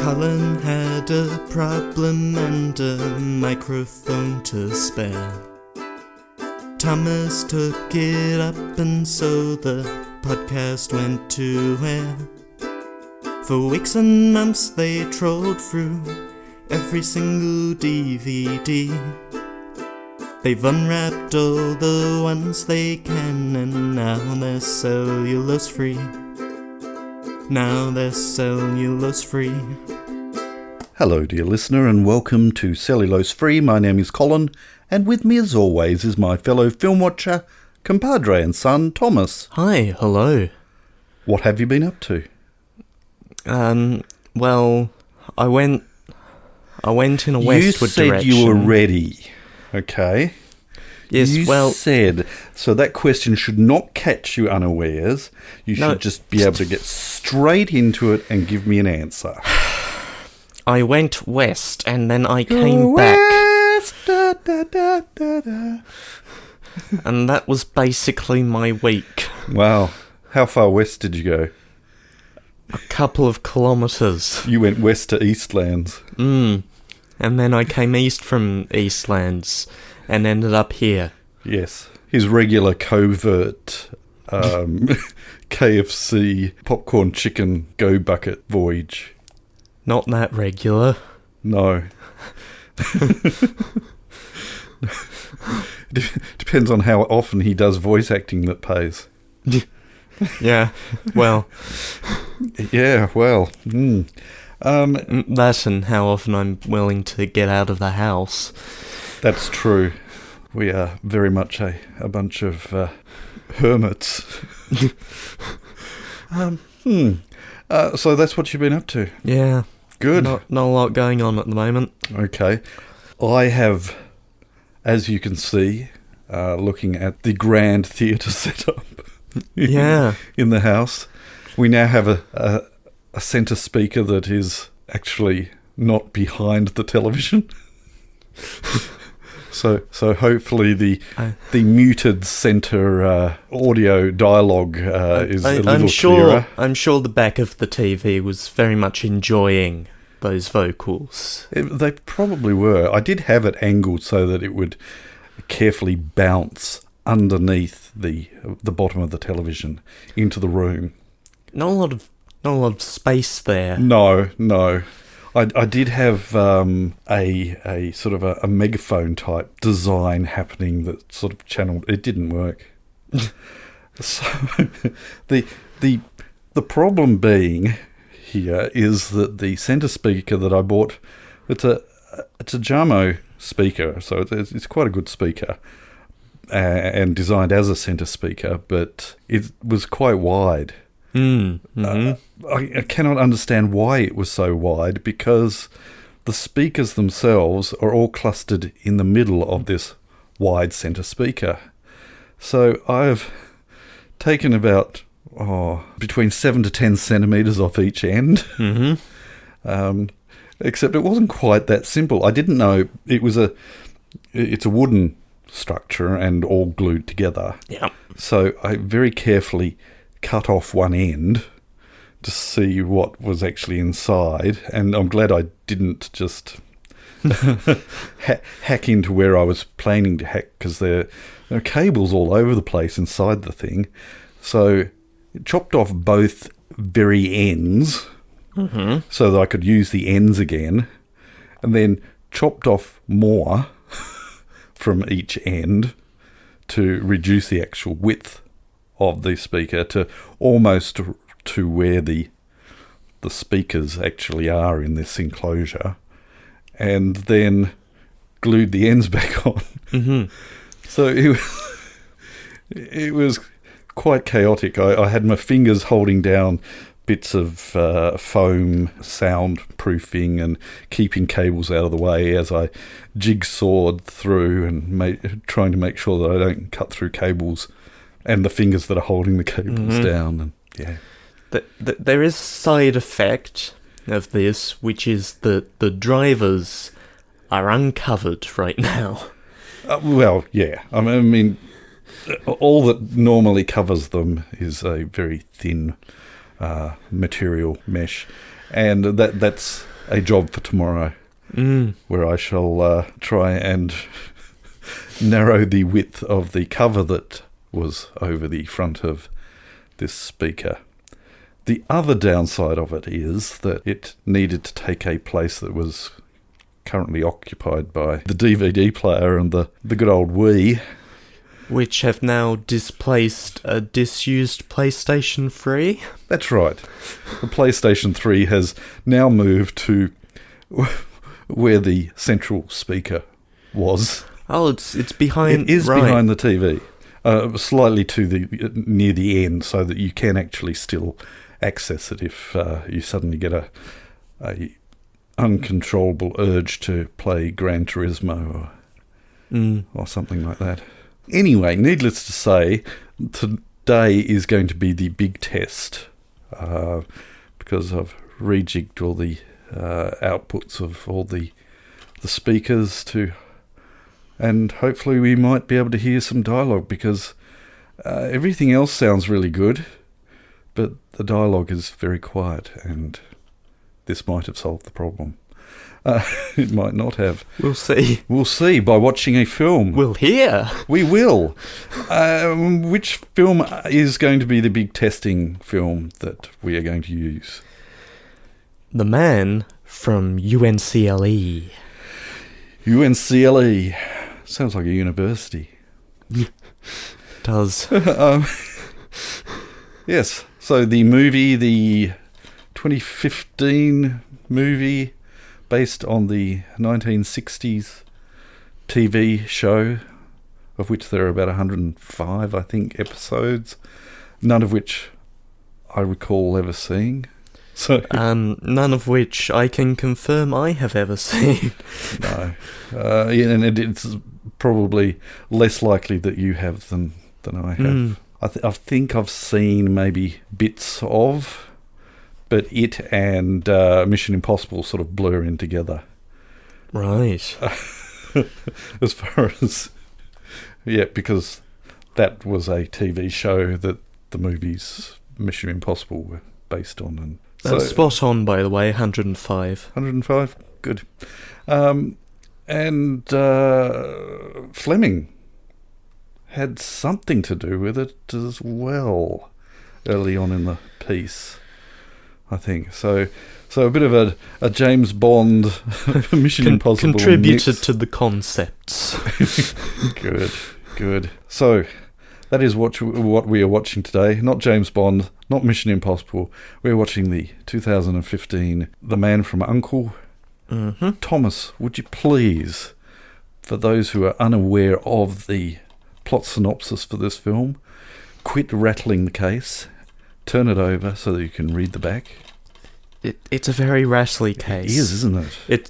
Colin had a problem and a microphone to spare. Thomas took it up and so the podcast went to air. For weeks and months they trolled through every single DVD. They've unwrapped all the ones they can and now they're cellulose free. Now they're cellulose free. Hello dear listener and welcome to Cellulose Free. My name is Colin and with me as always is my fellow film watcher, compadre and son Thomas. Hi, hello. What have you been up to? Well, I went in a westward direction. You said you were ready, okay? Yes, you said, so that question should not catch you unawares. You should just be able to get straight into it and give me an answer. I went west and then I came back. West, da, da, da, da, da. And that was basically my week. Wow. How far west did you go? A couple of kilometres. You went west to Eastlands. And then I came east from Eastlands and ended up here. Yes. His regular covert KFC popcorn chicken go bucket voyage. Not that regular. No. Depends on how often he does voice acting that pays. Yeah, well. Yeah, well. That and how often I'm willing to get out of the house. That's true. We are very much a bunch of hermits. So that's what you've been up to? Yeah. Good. Not a lot going on at the moment. Okay. I have, as you can see, looking at the grand theatre setup in the house, we now have a centre speaker that is actually not behind the television. So hopefully the muted centre audio dialogue is a little clearer. I'm sure the back of the TV was very much enjoying those vocals. They probably were. I did have it angled so that it would carefully bounce underneath the bottom of the television into the room. Not a lot of space there. No. I did have a sort of a megaphone type design happening that sort of channeled. It didn't work. So the problem being here is that the centre speaker that I bought, it's a Jamo speaker, so it's quite a good speaker and designed as a centre speaker, but it was quite wide. I cannot understand why it was so wide because the speakers themselves are all clustered in the middle of this wide centre speaker. So I've taken about between 7 to 10 centimetres off each end. Except it wasn't quite that simple. I didn't know it's a wooden structure and all glued together. Yeah. So I very carefully cut off one end to see what was actually inside, and I'm glad I didn't just hack into where I was planning to hack, because there are cables all over the place inside the thing. So it chopped off both very ends so that I could use the ends again, and then chopped off more from each end to reduce the actual width of the speaker to almost to where the speakers actually are in this enclosure, and then glued the ends back on. So it was quite chaotic. I had my fingers holding down bits of foam soundproofing and keeping cables out of the way as I jigsawed through and trying to make sure that I don't cut through cables and the fingers that are holding the cables down. And yeah, there is a side effect of this, which is that the drivers are uncovered right now. Well, yeah. I mean, all that normally covers them is a very thin material mesh, and that's a job for tomorrow, where I shall try and narrow the width of the cover that was over the front of this speaker. The other downside of it is that it needed to take a place that was currently occupied by the DVD player and the good old Wii. Which have now displaced a disused PlayStation 3. That's right. The PlayStation 3 has now moved to where the central speaker was. Oh, it's behind... It is right. behind the TV. Slightly near the end, so that you can actually still access it if you suddenly get a uncontrollable urge to play Gran Turismo or something like that. Anyway, needless to say, today is going to be the big test because I've rejigged all the outputs of all the speakers and hopefully we might be able to hear some dialogue because everything else sounds really good, but the dialogue is very quiet and this might have solved the problem. It might not have. We'll see. We'll see by watching a film. We'll hear. We will. Which film is going to be the big testing film that we are going to use? The Man from U.N.C.L.E. U.N.C.L.E. Sounds like a university. Does. Yes. So the movie, the 2015 movie, based on the 1960s TV show, of which there are about 105, I think, episodes, none of which I recall ever seeing. So none of which I can confirm I have ever seen. No. And it's probably less likely that you have than I have. I think I've seen maybe bits of, but it and Mission Impossible sort of blur in together. Right. As far as... Yeah, because that was a TV show that the movies Mission Impossible were based on. And that's spot on, by the way, 105. 105? Good. And Fleming had something to do with it as well early on in the piece, I think. So a bit of a James Bond Mission Impossible contributed mix. to the concepts. Good. So that is what we are watching today. Not James Bond, not Mission Impossible. We're watching the 2015 The Man from U.N.C.L.E. Mm-hmm. Thomas, would you please, for those who are unaware of the plot synopsis for this film, quit rattling the case, turn it over so that you can read the back. It's a very rattly case. It is, isn't it?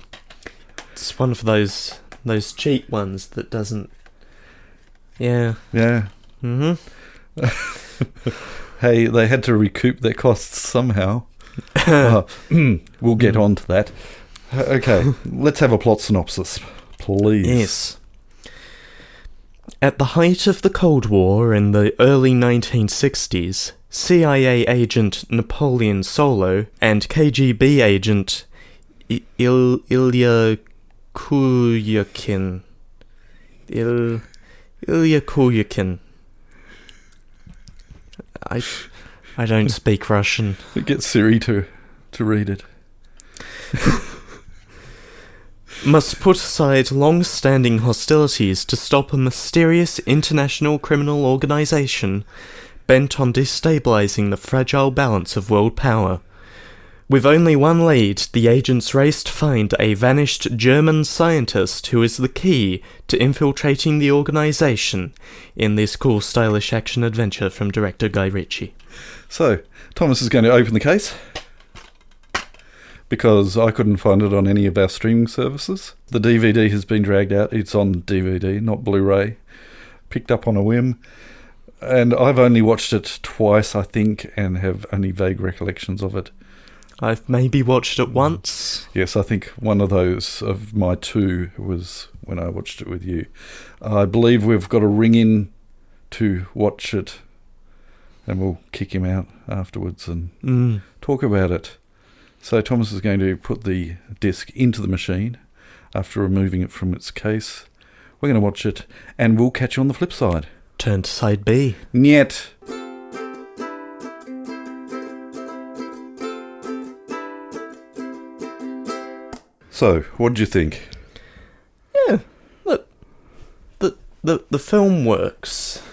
It's one of those cheap ones that doesn't... Yeah. Yeah. Mm-hmm. Hey, they had to recoup their costs somehow. We'll get on to that. Okay, let's have a plot synopsis, please. Yes. At the height of the Cold War in the early 1960s, CIA agent Napoleon Solo and KGB agent Ilya Kuryakin. I don't speak Russian. Get Siri to read it. Must put aside long-standing hostilities to stop a mysterious international criminal organization bent on destabilizing the fragile balance of world power. With only one lead, the agents race to find a vanished German scientist who is the key to infiltrating the organization in this cool, stylish action-adventure from director Guy Ritchie. So, Thomas is going to open the case, because I couldn't find it on any of our streaming services. The DVD has been dragged out. It's on DVD, not Blu-ray. Picked up on a whim. And I've only watched it twice, I think, and have only vague recollections of it. I've maybe watched it once. Yes, I think one of those of my two was when I watched it with you. I believe we've got to ring in to watch it, and we'll kick him out afterwards and talk about it. So Thomas is going to put the disc into the machine after removing it from its case. We're going to watch it, and we'll catch you on the flip side. Turn to side B. Niet. So, what did you think? Yeah, look, the film works.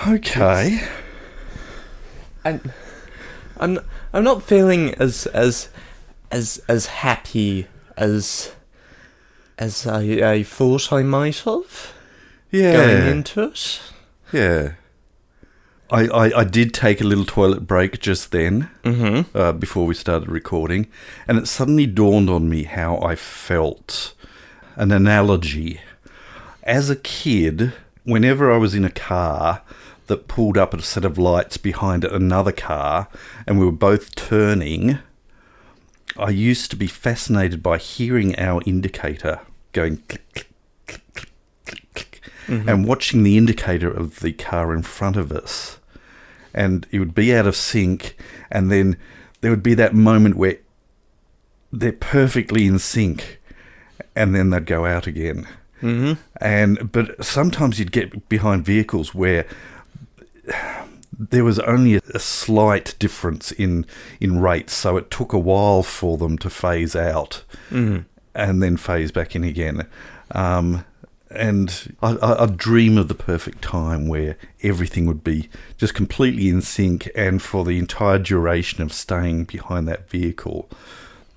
Okay. I'm not feeling as happy as I thought I might have. Yeah. Going into it. Yeah. I did take a little toilet break just then, before we started recording, and it suddenly dawned on me how I felt. An analogy. As a kid, whenever I was in a car that pulled up at a set of lights behind another car, and we were both turning, I used to be fascinated by hearing our indicator going click, click, click, click, click, click, and watching the indicator of the car in front of us. And it would be out of sync, and then there would be that moment where they're perfectly in sync, and then they'd go out again. But sometimes you'd get behind vehicles where there was only a slight difference in rates, so it took a while for them to phase out and then phase back in again. And I dream of the perfect time where everything would be just completely in sync, and for the entire duration of staying behind that vehicle,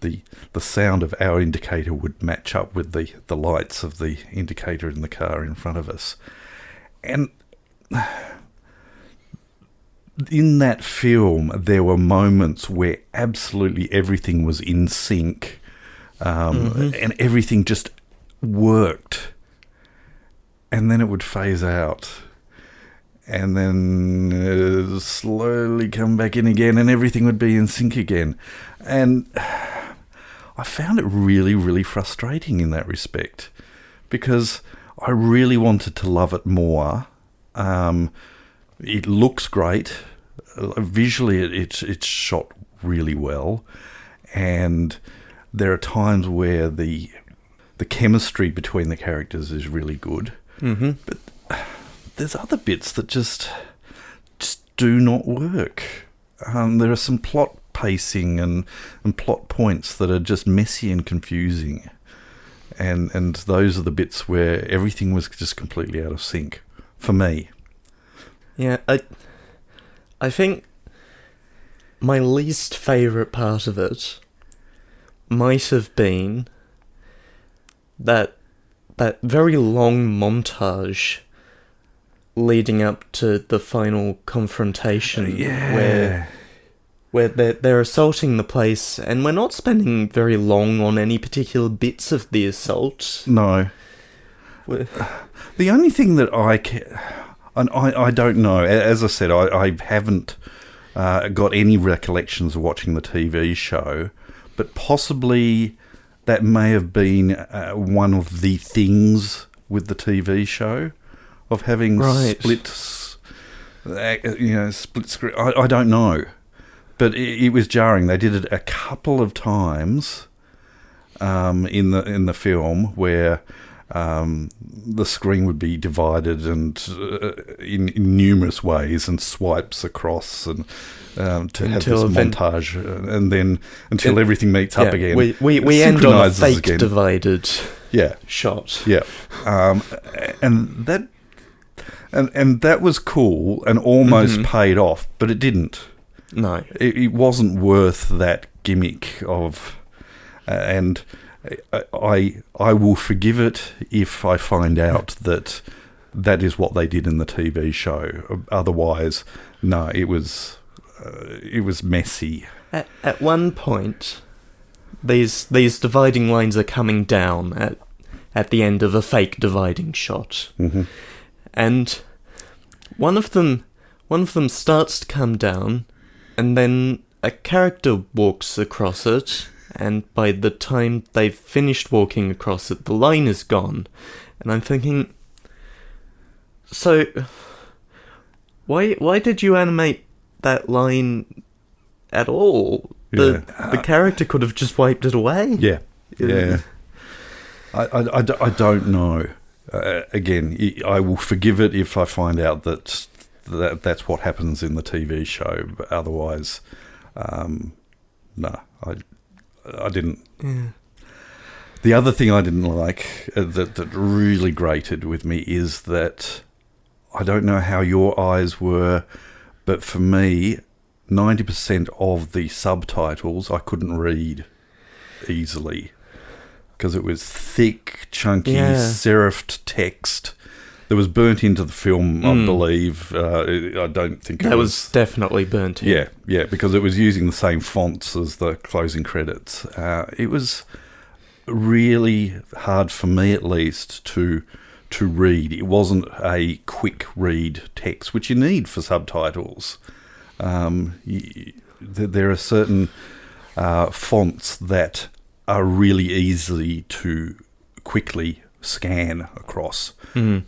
the sound of our indicator would match up with the lights of the indicator in the car in front of us. And in that film, there were moments where absolutely everything was in sync, and everything just worked. And then it would phase out, and then slowly come back in again, and everything would be in sync again. And I found it really, really frustrating in that respect, because I really wanted to love it more. It looks great. Visually, it's shot really well. And there are times where the chemistry between the characters is really good. But there's other bits that just do not work. There are some plot pacing and plot points that are just messy and confusing. And those are the bits where everything was just completely out of sync for me. Yeah, I think my least favourite part of it might have been that very long montage leading up to the final confrontation, where they're assaulting the place, and we're not spending very long on any particular bits of the assault. No. The only thing that I don't know, as I said, I haven't got any recollections of watching the TV show, but possibly that may have been one of the things with the TV show, of having split screen. I don't know, but it was jarring. They did it a couple of times in the film where the screen would be divided and in numerous ways, and swipes across, and to have this montage, and then until everything meets up again. We end on a fake divided shot. Yeah, and that was cool and almost paid off, but it didn't. No, it wasn't worth that gimmick of, and I will forgive it if I find out that is what they did in the TV show. Otherwise, no, it was messy. At one point, these dividing lines are coming down at the end of a fake dividing shot, and one of them starts to come down, and then a character walks across it. And by the time they've finished walking across it, the line is gone. And I'm thinking, so why did you animate that line at all? The character could have just wiped it away. Yeah, yeah. I don't know. Again, I will forgive it if I find out that's what happens in the TV show. But otherwise, no, I didn't. Yeah. The other thing I didn't like that really grated with me is that I don't know how your eyes were, but for me, 90% of the subtitles I couldn't read easily because it was thick, chunky, serifed text that was burnt into the film, I believe. I don't think that was definitely burnt in. Yeah, because it was using the same fonts as the closing credits. It was really hard for me, at least, to read. It wasn't a quick read text, which you need for subtitles. There are certain fonts that are really easy to quickly scan across,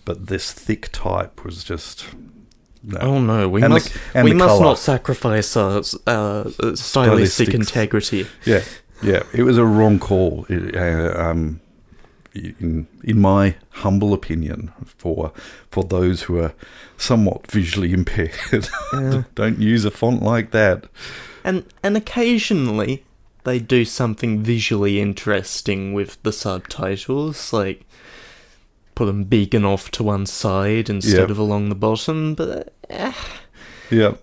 but this thick type was just... No. Oh no, we must not sacrifice our stylistic integrity. Yeah, it was a wrong call. In my humble opinion, for those who are somewhat visually impaired, don't use a font like that. And occasionally they do something visually interesting with the subtitles, like put them big and off to one side instead of along the bottom, but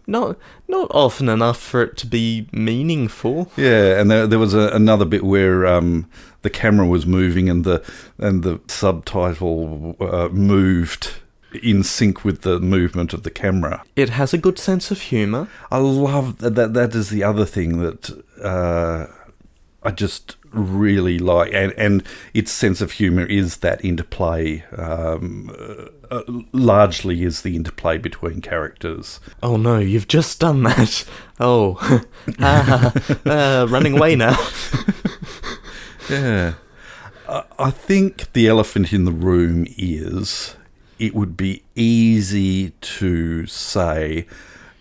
not often enough for it to be meaningful. Yeah, and there was another bit where the camera was moving and the subtitle moved in sync with the movement of the camera. It has a good sense of humour. I love that. That is the other thing that I just really like, and its sense of humour is that interplay. Largely is the interplay between characters. Oh no, you've just done that. Oh, running away now. Yeah. I think the elephant in the room is it would be easy to say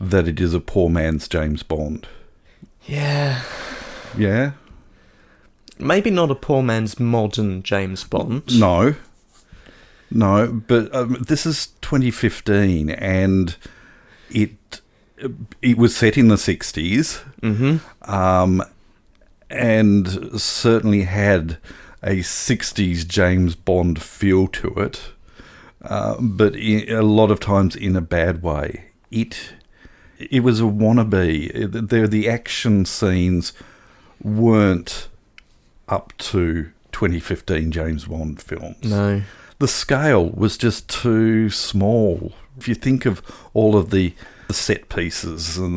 that it is a poor man's James Bond. Yeah. Yeah? Maybe not a poor man's modern James Bond. No, but this is 2015 and it was set in the 60s. Mm-hmm. And certainly had a 60s James Bond feel to it, but a lot of times in a bad way. It was a wannabe. The action scenes weren't up to 2015 James Bond films. No. The scale was just too small. If you think of all of the set pieces and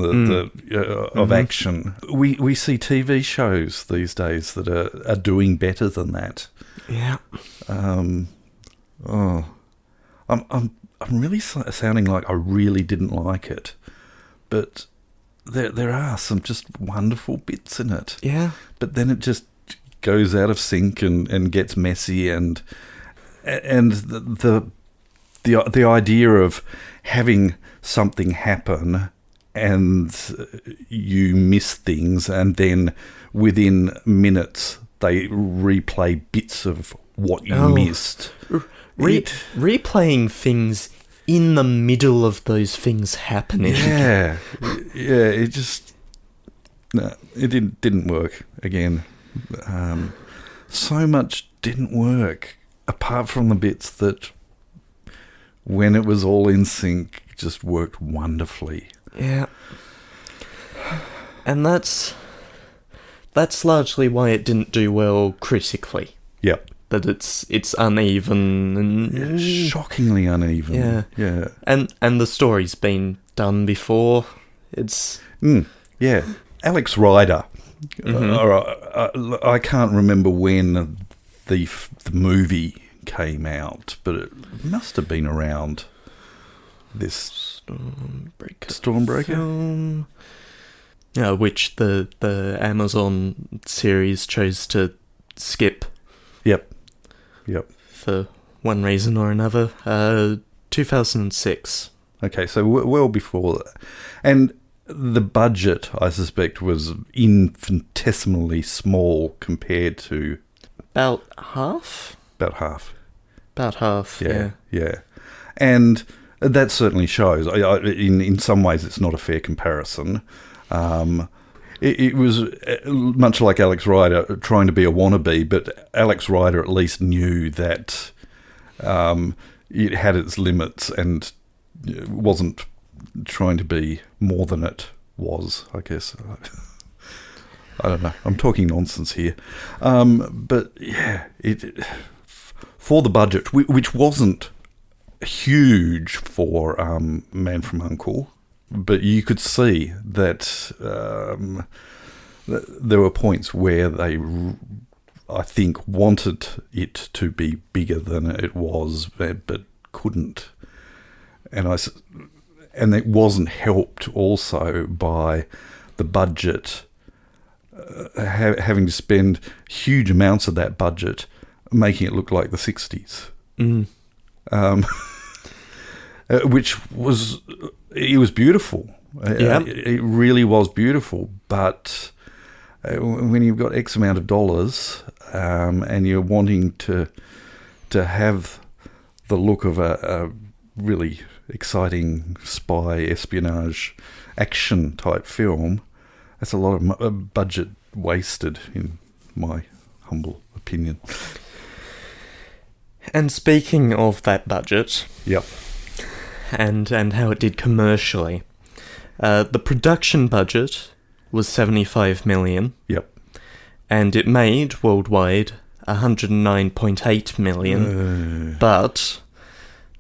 of action, we see TV shows these days that are doing better than that. Yeah. I'm really sounding like I really didn't like it, but there are some just wonderful bits in it. Yeah. But then it just goes out of sync and gets messy and the idea of having something happen and you miss things and then within minutes they replay bits of what you missed. Replaying things in the middle of those things happening. Yeah, it just... No, it didn't work again. So much didn't work, apart from the bits that, when it was all in sync, just worked wonderfully. Yeah. And that's largely why it didn't do well critically. Yep. That it's uneven and shockingly uneven. Yeah. Yeah. And the story's been done before. It's yeah. Alex Rider. Mm-hmm. I can't remember when the movie came out, but it must have been around this Stormbreaker film, which the Amazon series chose to skip. Yep. For one reason or another. 2006. Okay, so well before that. And the budget, I suspect, was infinitesimally small compared to... About half? About half. About half, yeah. Yeah. And that certainly shows. In some ways, it's not a fair comparison. It was much like Alex Rider trying to be a wannabe, but Alex Rider at least knew that it had its limits and wasn't trying to be more than it was, I guess. I don't know. I'm talking nonsense here. But yeah, for the budget, which wasn't huge for Man from U.N.C.L.E, but you could see that there were points where they, I think, wanted it to be bigger than it was, but couldn't. And it wasn't helped also by the budget, having to spend huge amounts of that budget making it look like the 60s. Which was... It was beautiful. Yeah. It really was beautiful. But when you've got X amount of dollars and you're wanting to have the look of a really exciting spy espionage action type film, that's a lot of budget wasted, in my humble opinion. And speaking of that budget... Yep. And how it did commercially. The production budget was $75 million. Yep. And it made, worldwide, $109.8 million. But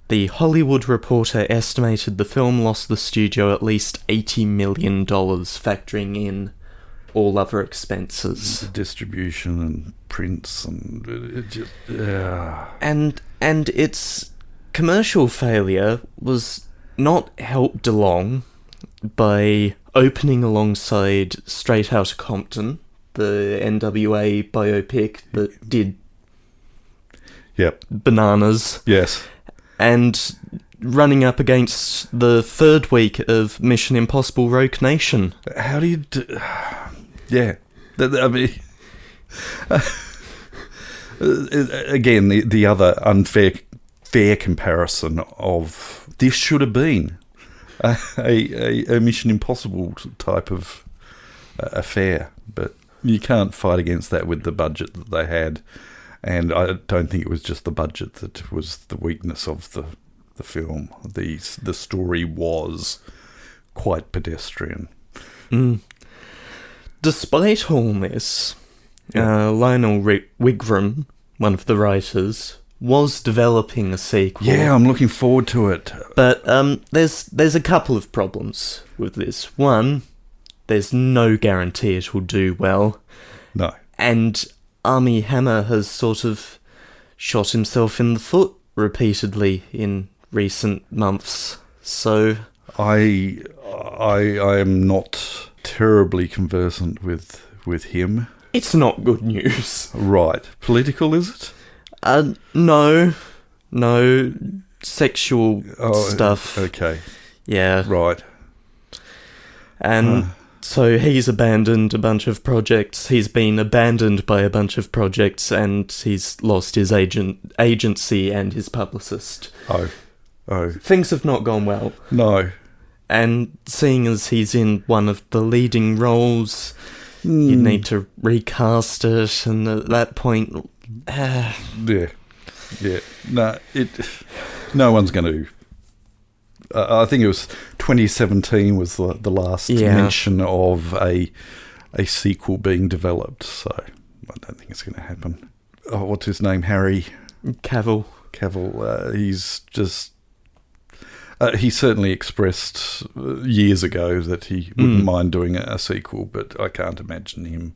the Hollywood Reporter estimated the film lost the studio at least $80 million, factoring in all other expenses. Distribution and prints and... It just, And its... commercial failure was not helped along by opening alongside Straight Outta Compton, the NWA biopic that did bananas. Yes. And running up against the third week of Mission Impossible Rogue Nation. How do you do... Yeah. I mean... again, the other unfair comparison of this should have been a Mission Impossible type of affair, but you can't fight against that with the budget that they had, and I don't think it was just the budget that was the weakness of the film. The story was quite pedestrian. Despite all this, Lionel Wigram, one of the writers, was developing a sequel. Yeah, I'm looking forward to it. But there's a couple of problems with this. One, there's no guarantee it will do well. No. And Armie Hammer has sort of shot himself in the foot repeatedly in recent months. So I am not terribly conversant with him. It's not good news. Right. Political, is it? No, sexual stuff. Okay. Yeah. Right. And so he's abandoned a bunch of projects. He's been abandoned by a bunch of projects, and he's lost his agency and his publicist. Oh. Things have not gone well. No. And seeing as he's in one of the leading roles, you need to recast it, and at that point... Yeah. No one's going to... I think it was 2017 was the last mention of a sequel being developed, so I don't think it's going to happen. Oh, what's his name? Harry Cavill. He's just... he certainly expressed years ago that he wouldn't mind doing a sequel, but I can't imagine him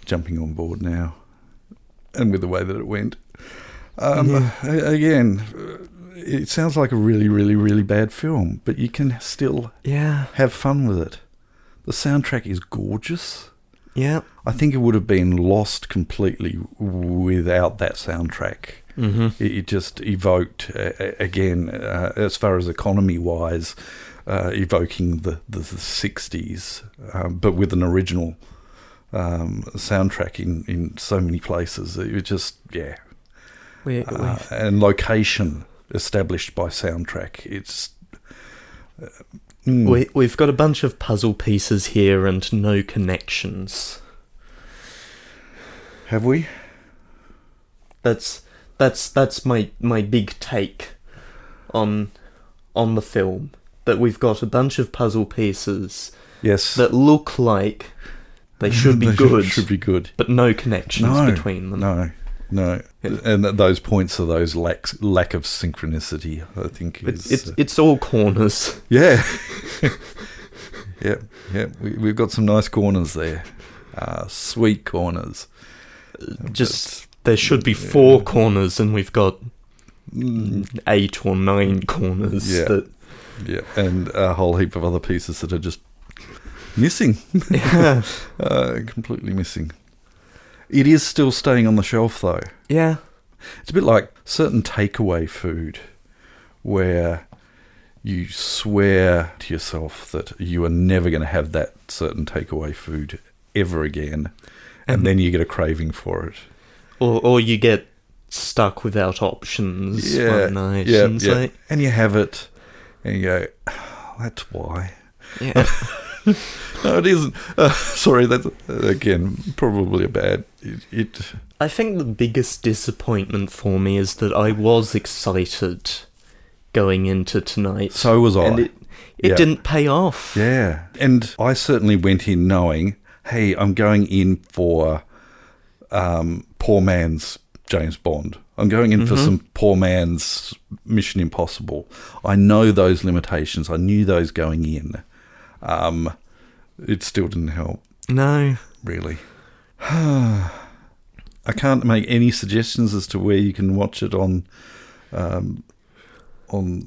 jumping on board now. And with the way that it went. Again, it sounds like a really, really, really bad film, but you can still have fun with it. The soundtrack is gorgeous. Yeah. I think it would have been lost completely without that soundtrack. Mm-hmm. It just evoked, again, as far as economy-wise, evoking the 60s, but with an original soundtrack in so many places. It was just, yeah. And location established by soundtrack. It's... We've got a bunch of puzzle pieces here and no connections. Have we? That's my big take on the film. That we've got a bunch of puzzle pieces. Yes. That look like they should be good. Should be good. But no connections between them. No. And those points are those lack of synchronicity, I think. It's all corners. Yeah. Yeah. We've got some nice corners there. Sweet corners. There should be 4 corners, and we've got 8 or 9 corners. Yeah. Yeah, and a whole heap of other pieces that are just missing. Yeah. Completely missing. It is still staying on the shelf, though. Yeah. It's a bit like certain takeaway food where you swear to yourself that you are never going to have that certain takeaway food ever again, and then you get a craving for it. Or you get stuck without options one night. And you have it, and you go, oh, that's why. Yeah. No, it isn't. Sorry, that's, again, probably a bad... I think the biggest disappointment for me is that I was excited going into tonight. So was I. And it didn't pay off. Yeah. And I certainly went in knowing, hey, I'm going in for poor man's James Bond. I'm going in for some poor man's Mission Impossible. I know those limitations. I knew those going in. It still didn't help. No. Really. I can't make any suggestions as to where you can watch it on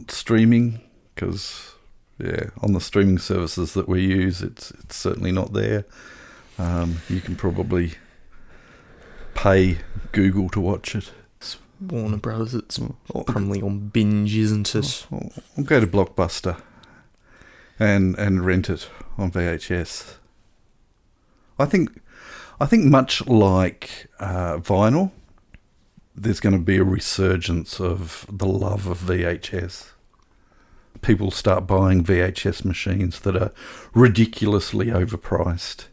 streaming, because, on the streaming services that we use, it's certainly not there. You can probably pay Google to watch it. It's Warner Bros. It's probably on binge, isn't it? I'll go to Blockbuster and rent it on VHS. I think much like vinyl, there's going to be a resurgence of the love of VHS. People start buying VHS machines that are ridiculously overpriced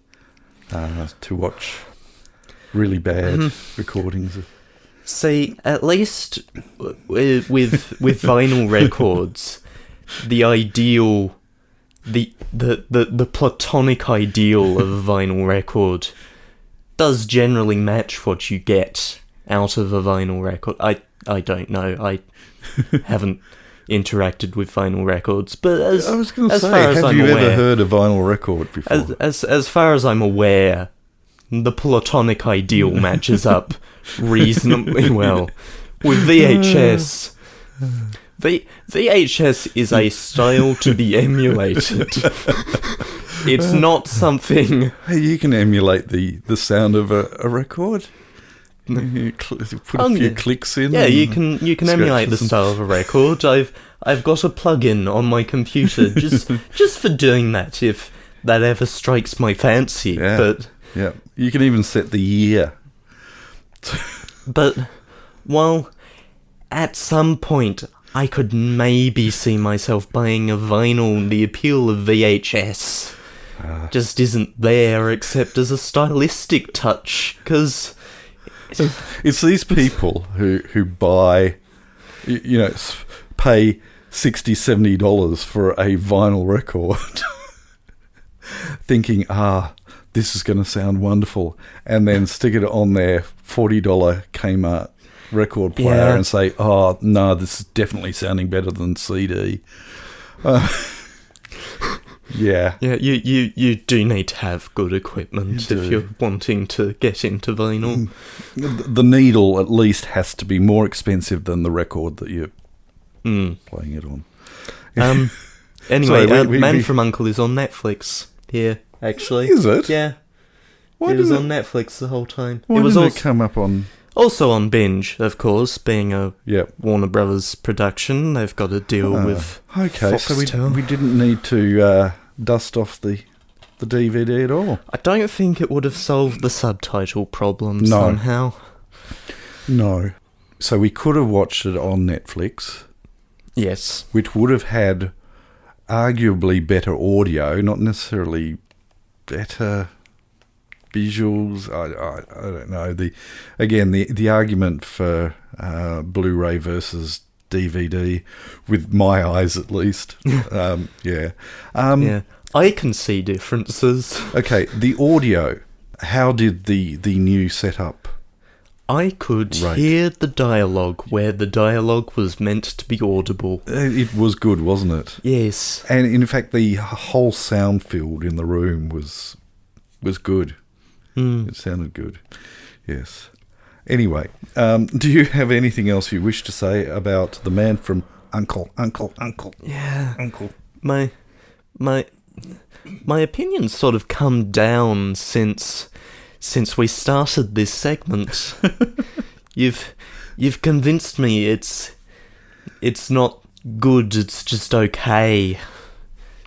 to watch really bad recordings of. See, at least with vinyl records, the ideal, the platonic ideal of a vinyl record does generally match what you get out of a vinyl record. I don't know. I haven't interacted with vinyl records, but as I was going to say, far as have I'm you aware, ever heard a vinyl record before? As far as I'm aware, the platonic ideal matches up reasonably well with VHS. VHS is a style to be emulated. It's not something... Hey, you can emulate the sound of a record. You put a few clicks in. Yeah, you can emulate the style of a record. I've got a plug-in on my computer just for doing that, if that ever strikes my fancy. Yeah, but yeah, you can even set the year. But, well, at some point, I could maybe see myself buying a vinyl. The appeal of VHS just isn't there, except as a stylistic touch, because... It's these people who buy, pay $60, $70 for a vinyl record, thinking, this is going to sound wonderful, and then stick it on their $40 Kmart record player and say, no, this is definitely sounding better than CD. Yeah. Yeah, you do need to have good equipment if you're wanting to get into vinyl. The needle at least has to be more expensive than the record that you're playing it on. Anyway, Sorry, Man from U.N.C.L.E is on Netflix here, actually. Is it? Yeah. Why it was on Netflix the whole time. Why it was didn't also it come up on Also on Binge, of course, being a Yep. Warner Brothers production, they've got to deal with Okay, Foxtel. so we didn't need to dust off the DVD at all. I don't think it would have solved the subtitle problem No. somehow. No. So we could have watched it on Netflix, Yes. which would have had arguably better audio, not necessarily better visuals. I don't know. The argument for Blu-ray versus DVD, with my eyes at least. Yeah. Yeah. I can see differences. Okay, the audio. How did the new setup? I could Right. hear the dialogue where the dialogue was meant to be audible. It was good, wasn't it? Yes. And in fact, the whole sound field in the room was good. It sounded good. Yes. Anyway, do you have anything else you wish to say about the man from Uncle? Yeah. Uncle. My opinion's sort of come down since we started this segment. You've convinced me it's not good, it's just okay.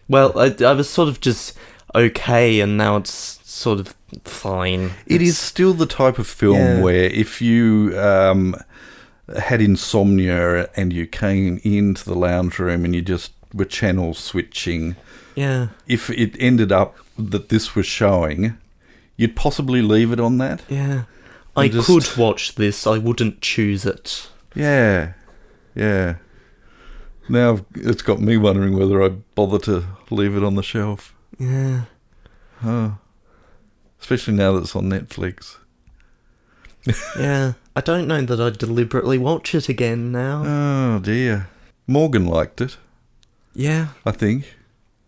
Well, I was sort of just okay, and now it's sort of fine. It is still the type of film where if you had insomnia and you came into the lounge room and you just were channel switching, if it ended up that this was showing, you'd possibly leave it on that. Yeah. I could watch this, I wouldn't choose it. Yeah. Now it's got me wondering whether I'd bother to leave it on the shelf. Yeah. Especially now that it's on Netflix. Yeah. I don't know that I'd deliberately watch it again now. Oh dear. Morgan liked it, Yeah, I think.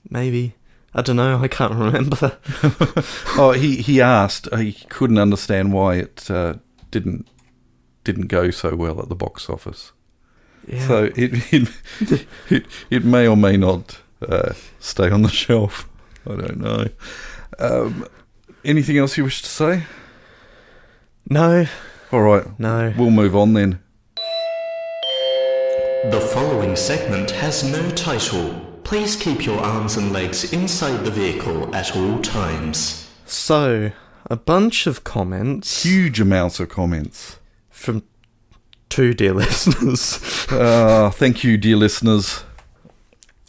maybe. I don't know, I can't remember. Oh, he asked. He couldn't understand why it didn't go so well at the box office. Yeah. So it may or may not stay on the shelf. I don't know. Anything else you wish to say? No. All right. No. We'll move on then. The following segment has no title. Please keep your arms and legs inside the vehicle at all times. So, a bunch of comments Huge amounts of comments. from 2 dear listeners. Thank you, dear listeners.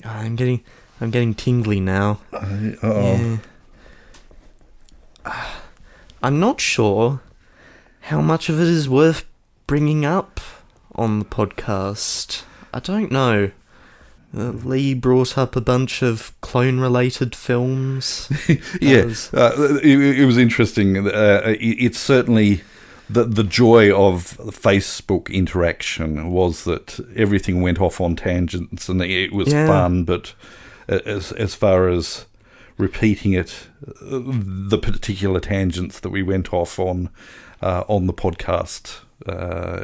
I'm getting tingly now. Uh-oh. Yeah. I'm not sure how much of it is worth bringing up on the podcast. I don't know. Lee brought up a bunch of clone-related films. Yeah, it was interesting. It's certainly the joy of Facebook interaction was that everything went off on tangents and it was fun. But as far as repeating it, the particular tangents that we went off on the podcast,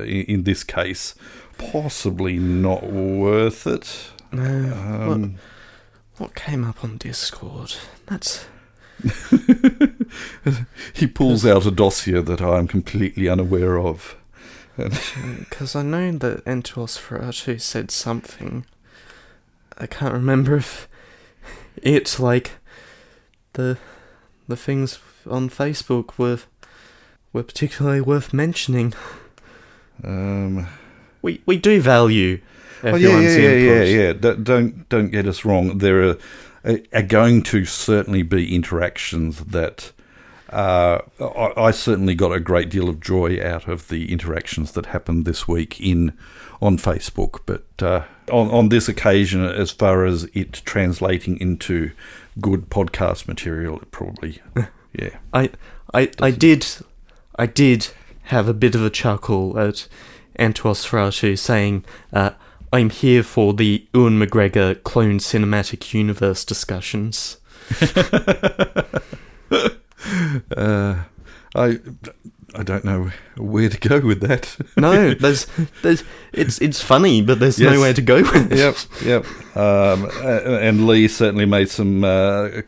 in this case, possibly not worth it. No. What came up on Discord? That's... He pulls out a dossier that I'm completely unaware of. Because I know that U.N.C.L.E said something. I can't remember if it's like the things on Facebook were particularly worth mentioning. We do value everyone's input. Yeah. Don't get us wrong. There are going to certainly be interactions that I certainly got a great deal of joy out of the interactions that happened this week on Facebook. But on this occasion, as far as it translating into good podcast material, it probably I did have a bit of a chuckle at U.N.C.L.E saying, I'm here for the Ewan McGregor clone cinematic universe discussions. I don't know where to go with that. No, it's funny, but there's nowhere to go with it. Yep. And Lee certainly made some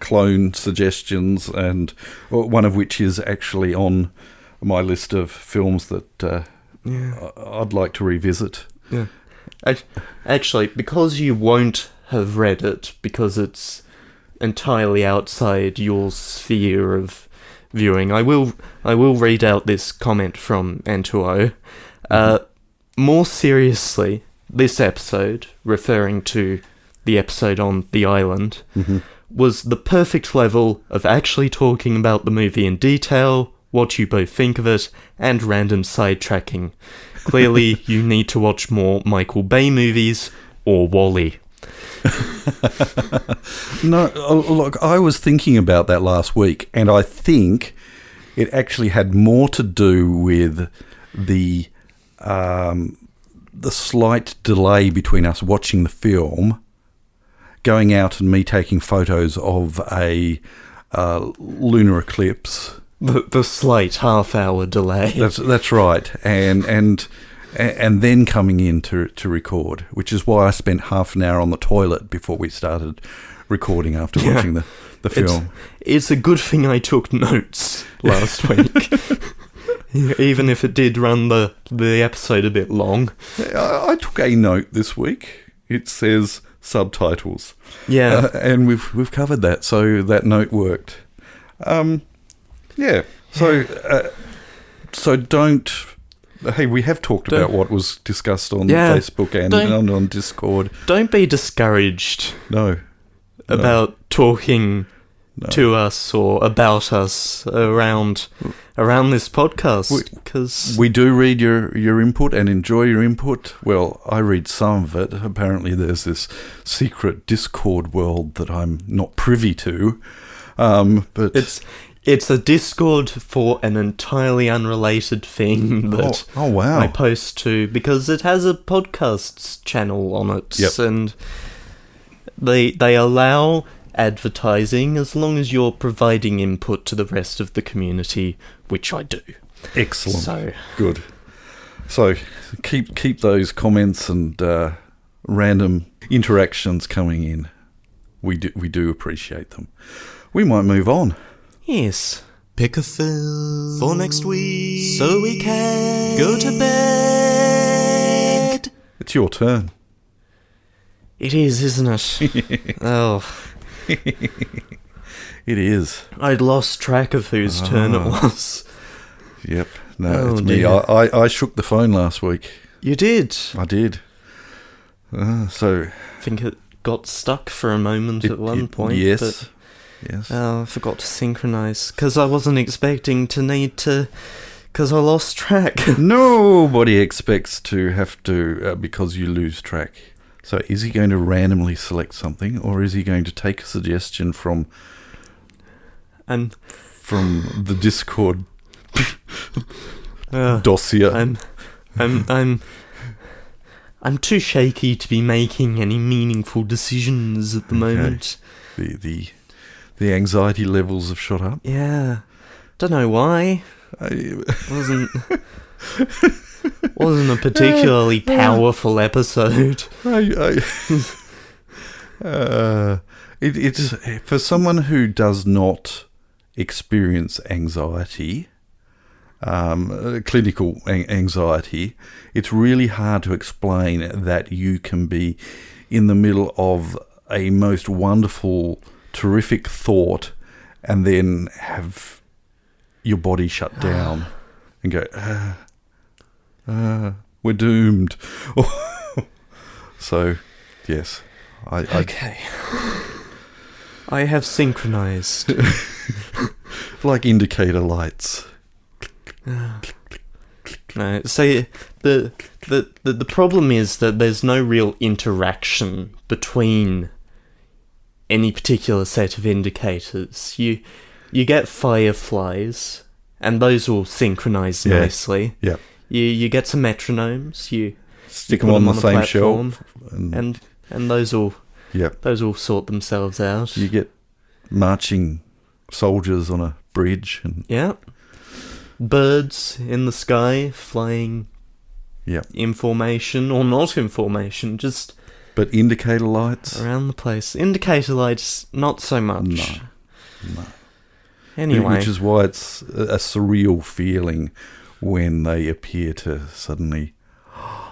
clone suggestions, and one of which is actually on my list of films that I'd like to revisit. Yeah. Actually, because you won't have read it, because it's entirely outside your sphere of viewing, I will read out this comment from N2O. More seriously, this episode, referring to the episode on the island, was the perfect level of actually talking about the movie in detail, what you both think of it, and random sidetracking. Clearly, you need to watch more Michael Bay movies or WALL-E. No, look, I was thinking about that last week, and I think it actually had more to do with the slight delay between us watching the film, going out and me taking photos of a lunar eclipse. The slight half-hour delay. That's right, and then coming in to record, which is why I spent half an hour on the toilet before we started recording after watching the film. It's a good thing I took notes last week, even if it did run the episode a bit long. I took a note this week. It says subtitles. Yeah, and we've covered that, so that note worked. Yeah. So don't. Hey, we have talked about what was discussed on Facebook and on Discord. Don't be discouraged. No. About talking to us or about us around this podcast, because we do read your input and enjoy your input. Well, I read some of it. Apparently, there's this secret Discord world that I'm not privy to. But it's a Discord for an entirely unrelated thing that wow. I post to, because it has a podcasts channel on it, and they allow advertising as long as you're providing input to the rest of the community, which I do. Excellent. So good. So keep those comments and random interactions coming in. We do appreciate them. We might move on. Yes. Pick a film for next week so we can go to bed. It's your turn. It is, isn't it? Oh. It is. I'd lost track of whose turn it was. Yep. No, it's me. I shook the phone last week. You did? I did. So I think it got stuck for a moment at one point. Yes. But yes. I forgot to synchronise, because I wasn't expecting to need to, because I lost track. Nobody expects to have to, because you lose track. So is he going to randomly select something, or is he going to take a suggestion from the Discord dossier? I'm too shaky to be making any meaningful decisions at the moment. The anxiety levels have shot up. Yeah, don't know why. Wasn't a particularly powerful episode. It's for someone who does not experience anxiety, clinical anxiety. It's really hard to explain that you can be in the middle of a most wonderful, terrific thought, and then have your body shut down and go, we're doomed. So, yes. Okay. I have synchronized. Like indicator lights. No, so the problem is that there's no real interaction between any particular set of indicators. You get fireflies, and those will synchronize nicely. Yeah. You get some metronomes. You stick them on the same shelf, and those will sort themselves out. You get marching soldiers on a bridge, and birds in the sky flying. Information or not information, just. But indicator lights around the place. Indicator lights, not so much. No. Anyway. Which is why it's a surreal feeling when they appear to suddenly...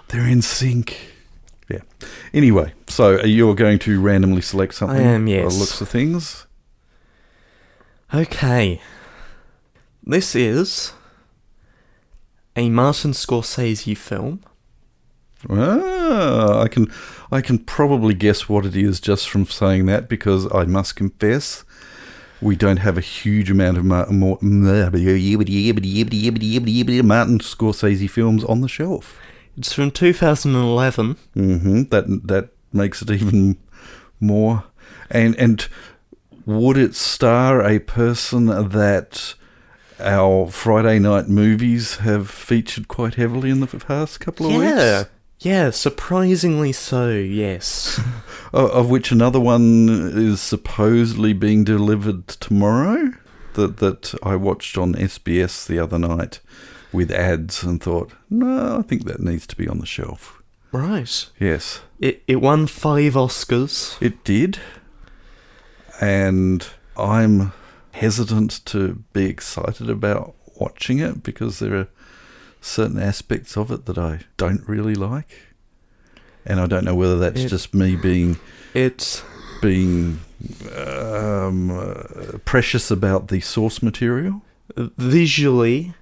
they're in sync. Yeah. Anyway, so you're going to randomly select something? I am, yes. By the looks of things? Okay. This is a Martin Scorsese film. Ah, I can probably guess what it is just from saying that, because I must confess we don't have a huge amount of Martin Scorsese films on the shelf. It's from 2011. That makes it even more. And would it star a person that our Friday night movies have featured quite heavily in the past couple of weeks? Yeah, surprisingly so, yes. Of which another one is supposedly being delivered tomorrow, that I watched on SBS the other night with ads and thought, no, I think that needs to be on the shelf. Right. Yes. It won 5 Oscars. It did. And I'm hesitant to be excited about watching it because there are certain aspects of it that I don't really like. And I don't know whether that's just me being precious about the source material. Visually,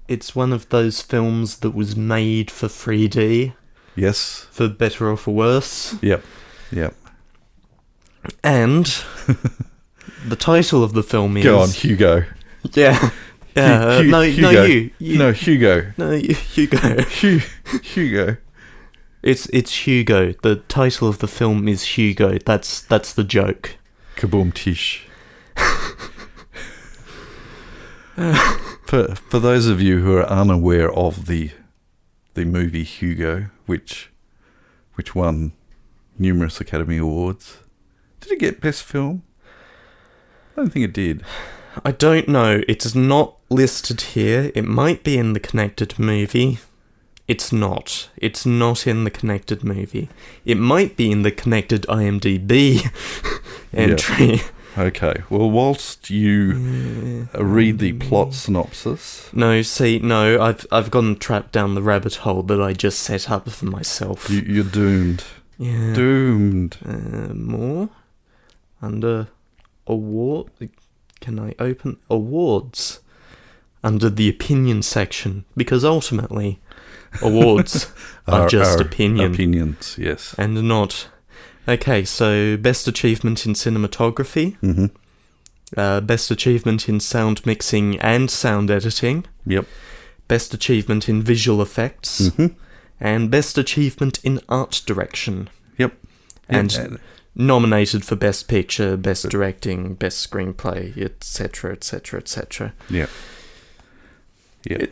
it's one of those films that was made for 3D. Yes. For better or for worse. Yep. And the title of the film is... Go on, Hugo. Yeah. Yeah. Hugo. No, Hugo. No, Hugo. Hugo. It's Hugo. The title of the film is Hugo. That's the joke. Kaboom tish. For those of you who are unaware of the movie Hugo, which won numerous Academy Awards, did it get Best Film? I don't think it did. I don't know. It's not listed here. It might be in the connected movie. It's not. It's not in the connected movie. It might be in the connected IMDb entry. Yeah. Okay. Well, whilst you read the plot synopsis... No, I've gone trapped down the rabbit hole that I just set up for myself. You're doomed. Yeah. Doomed. More? Under award... Can I open awards? Under the opinion section. Because ultimately, awards are just opinion. Opinions, yes. And not... Okay, so Best Achievement in Cinematography. Mm-hmm. Best Achievement in Sound Mixing and Sound Editing. Yep. Best Achievement in Visual Effects. Mm-hmm. And Best Achievement in Art Direction. Yep. And nominated for Best Picture, Best Directing, Best Screenplay, etc., etc., etc. Yeah. Yeah.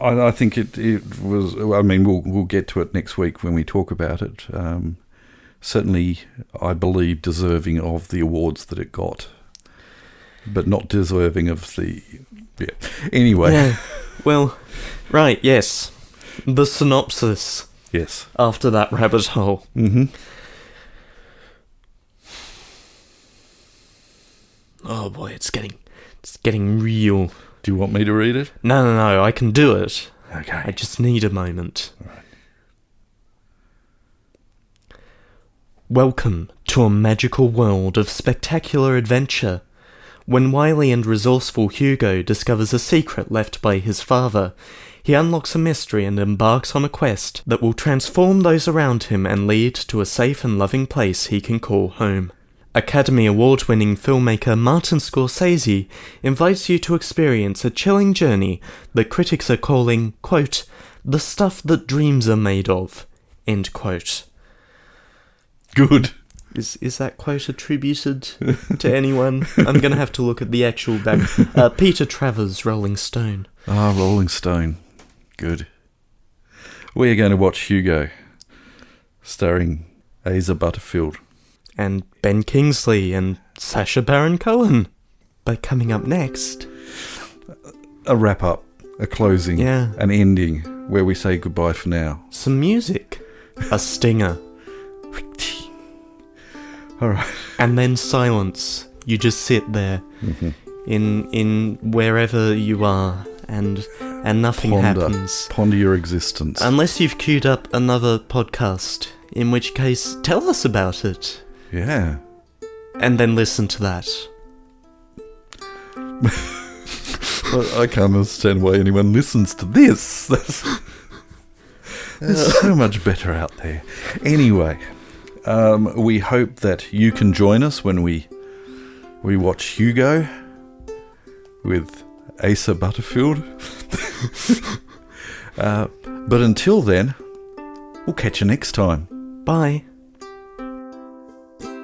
I think it was... I mean, we'll get to it next week when we talk about it. Certainly, I believe, deserving of the awards that it got. But not deserving of the... Yeah. Anyway. Yeah. Well, right, yes. The synopsis. Yes. After that rabbit hole. Mm-hmm. Oh boy, it's getting real. Do you want me to read it? No, I can do it. Okay. I just need a moment. All right. Welcome to a magical world of spectacular adventure. When wily and resourceful Hugo discovers a secret left by his father, he unlocks a mystery and embarks on a quest that will transform those around him and lead to a safe and loving place he can call home. Academy Award-winning filmmaker Martin Scorsese invites you to experience a chilling journey that critics are calling, quote, the stuff that dreams are made of, end quote. Good. Is that quote attributed to anyone? I'm going to have to look at the actual back. Peter Travers, Rolling Stone. Ah, Rolling Stone. Good. We're going to watch Hugo, starring Asa Butterfield. And Ben Kingsley and Sacha Baron Cohen. But coming up next... A wrap-up, a closing, yeah. An ending, where we say goodbye for now. Some music. A stinger. All right. And then silence. You just sit there. Mm-hmm. in wherever you are, and nothing happens. Ponder your existence. Unless you've queued up another podcast, in which case, tell us about it. Yeah. And then listen to that. I can't understand why anyone listens to this. There's so much better out there. Anyway, we hope that you can join us when we watch Hugo with Asa Butterfield. But until then, we'll catch you next time. Bye.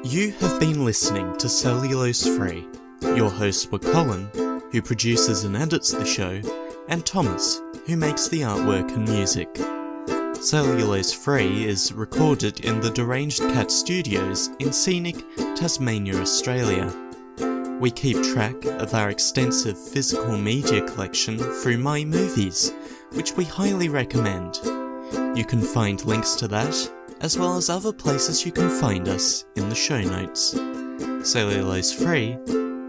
You have been listening to Cellulose Free. Your hosts were Colin, who produces and edits the show, and Thomas, who makes the artwork and music. Cellulose Free is recorded in the Deranged Cat Studios in scenic Tasmania, Australia. We keep track of our extensive physical media collection through My Movies, which we highly recommend. You can find links to that, as well as other places you can find us, in the show notes. Cellulose Free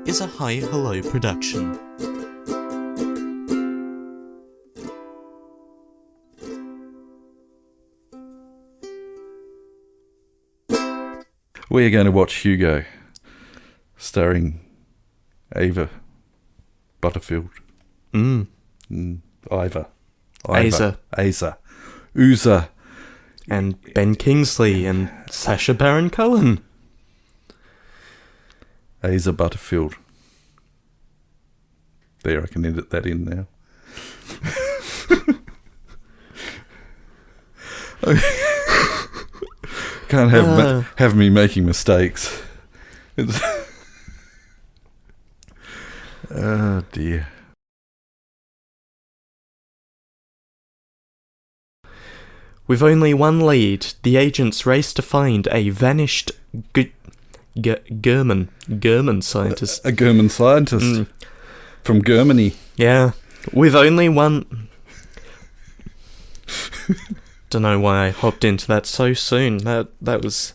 is a Hi Hello production. We're going to watch Hugo, starring Ava Butterfield. Asa. Uza. And Ben Kingsley and Sacha Baron Cohen. Asa Butterfield. There, I can edit that in now. Can't have me making mistakes. Oh dear. With only one lead, the agents race to find a vanished German scientist. A German scientist from Germany. Yeah, with only one. Don't know why I hopped into that so soon. That was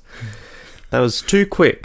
too quick.